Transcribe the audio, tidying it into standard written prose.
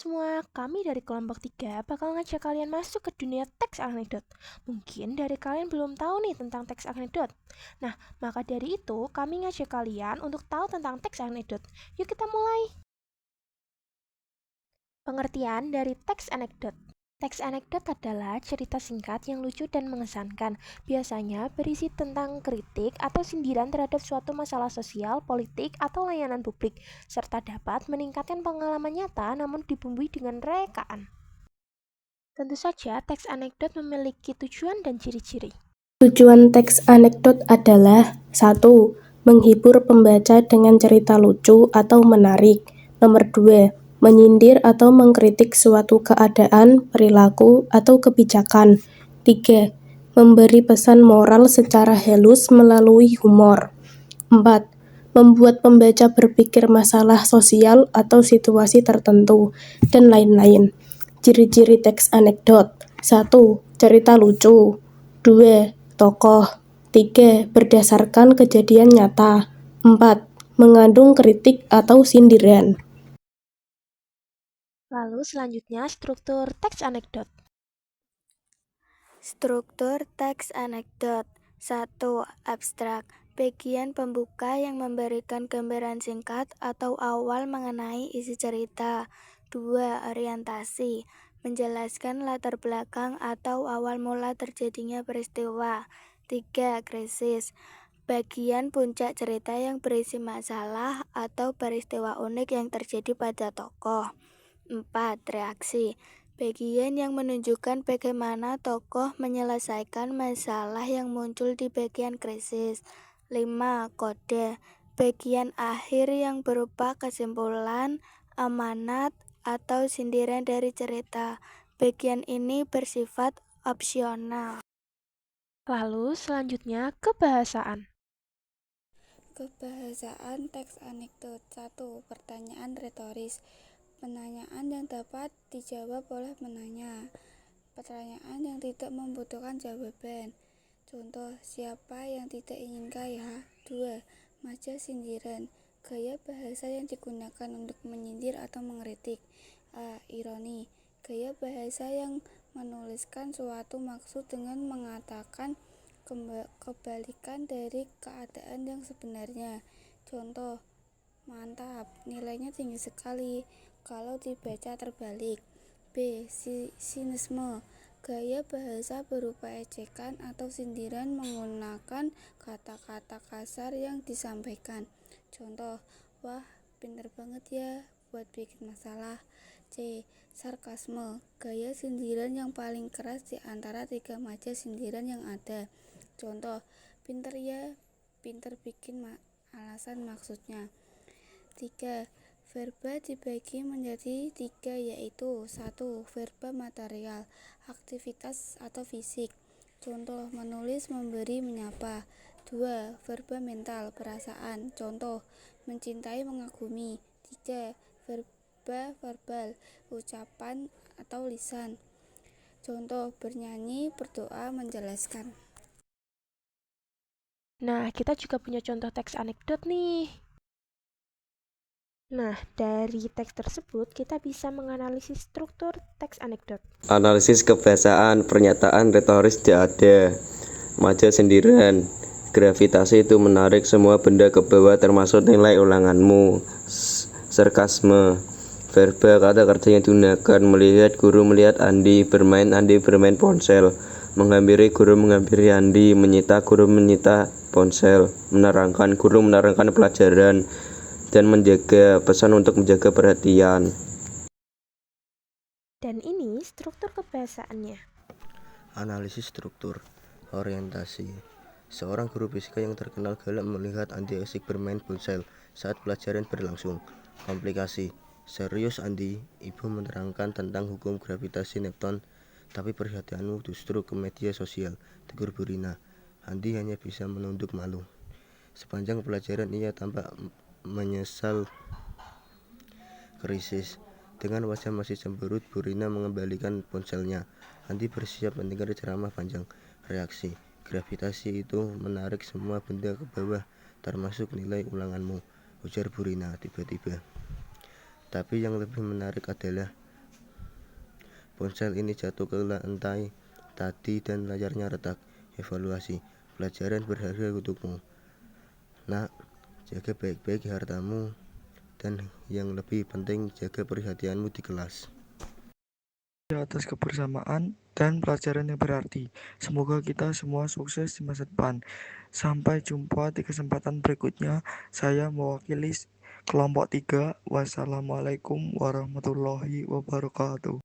semua, kami dari kelompok 3 bakal ngajak kalian masuk ke dunia teks anekdot. Mungkin dari kalian belum tahu nih tentang teks anekdot. Nah, maka dari itu kami ngajak kalian untuk tahu tentang teks anekdot. Yuk kita mulai. Pengertian dari teks anekdot. Teks anekdot adalah cerita singkat yang lucu dan mengesankan, biasanya berisi tentang kritik atau sindiran terhadap suatu masalah sosial, politik, atau layanan publik, serta dapat meningkatkan pengalaman nyata namun dibumbui dengan rekaan. Tentu saja, teks anekdot memiliki tujuan dan ciri-ciri. Tujuan teks anekdot adalah 1. Menghibur pembaca dengan cerita lucu atau menarik. Nomor 2. Menyindir atau mengkritik suatu keadaan, perilaku, atau kebijakan. 3. Memberi pesan moral secara halus melalui humor. 4. Membuat pembaca berpikir masalah sosial atau situasi tertentu, dan lain-lain. Ciri-ciri teks anekdot. 1. Cerita lucu. 2. Tokoh. 3. Berdasarkan kejadian nyata. 4. Mengandung kritik atau sindiran. Lalu selanjutnya struktur teks anekdot. Struktur teks anekdot. 1. Abstrak. Bagian pembuka yang memberikan gambaran singkat atau awal mengenai isi cerita. 2. Orientasi. Menjelaskan latar belakang atau awal mula terjadinya peristiwa. 3. Krisis. Bagian puncak cerita yang berisi masalah atau peristiwa unik yang terjadi pada tokoh. 4. Reaksi. Bagian yang menunjukkan bagaimana tokoh menyelesaikan masalah yang muncul di bagian krisis. 5. Kode. Bagian akhir yang berupa kesimpulan, amanat, atau sindiran dari cerita. Bagian ini bersifat opsional. Lalu selanjutnya kebahasaan. Kebahasaan teks anekdot. 1. Pertanyaan retoris. Pertanyaan yang dapat dijawab oleh penanya. Pertanyaan yang tidak membutuhkan jawaban. Contoh, siapa yang tidak ingin kaya? 2. Maja sindiran. Gaya bahasa yang digunakan untuk menyindir atau mengkritik. A. Ironi. Gaya bahasa yang menuliskan suatu maksud dengan mengatakan kebalikan dari keadaan yang sebenarnya. Contoh, mantap, nilainya tinggi sekali kalau dibaca terbalik. B. Sinisme. Gaya bahasa berupa ejekan atau sindiran menggunakan kata-kata kasar yang disampaikan. Contoh, wah, pinter banget ya buat bikin masalah. C. Sarkasme. Gaya sindiran yang paling keras di antara 3 maja sindiran yang ada. Contoh, pinter ya, pinter bikin alasan maksudnya. 3. Verba dibagi menjadi 3, yaitu 1. Verba material, aktivitas atau fisik. Contoh, menulis, memberi, menyapa. 2. Verba mental, perasaan. Contoh, mencintai, mengagumi. 3. Verba verbal, ucapan atau lisan. Contoh, bernyanyi, berdoa, menjelaskan. Nah, kita juga punya contoh teks anekdot nih. Nah, dari teks tersebut kita bisa menganalisis struktur teks anekdot. Analisis kebahasaan, pernyataan retoris tidak ada. Maja sindiran. Gravitasi itu menarik semua benda ke bawah termasuk nilai ulanganmu. Sarkasme. Verba kata kerja yang digunakan. Melihat guru melihat Andi bermain ponsel. Menghampiri guru menghampiri Andi. Menyita guru menyita ponsel. Menerangkan guru menerangkan pelajaran. Dan menjaga pesan untuk menjaga perhatian. Dan ini struktur kebahasaannya. Analisis struktur. Orientasi. Seorang guru fisika yang terkenal galak melihat Andi asik bermain ponsel saat pelajaran berlangsung. Komplikasi. Serius Andi, ibu menerangkan tentang hukum gravitasi Newton, tapi perhatianmu justru ke media sosial, tegur Bu Rina. Andi hanya bisa menunduk malu. Sepanjang pelajaran ia tampak menyesal. Krisis. Dengan wajah masih cemberut, Bu Rina mengembalikan ponselnya. Andi bersiap mendengar ceramah panjang. Reaksi. Gravitasi itu menarik semua benda ke bawah, termasuk nilai ulanganmu, ujar Bu Rina tiba-tiba. Tapi yang lebih menarik adalah Ponsel ini jatuh ke lantai tadi dan layarnya retak. Evaluasi. Pelajaran berharga untukmu. Nak, jaga baik-baik hartamu. Dan yang lebih penting, jaga perhatianmu di kelas. Atas kebersamaan dan pelajaran yang berarti. Semoga kita semua sukses di masa depan. Sampai jumpa di kesempatan berikutnya. Saya mewakili kelompok 3. Wassalamualaikum warahmatullahi wabarakatuh.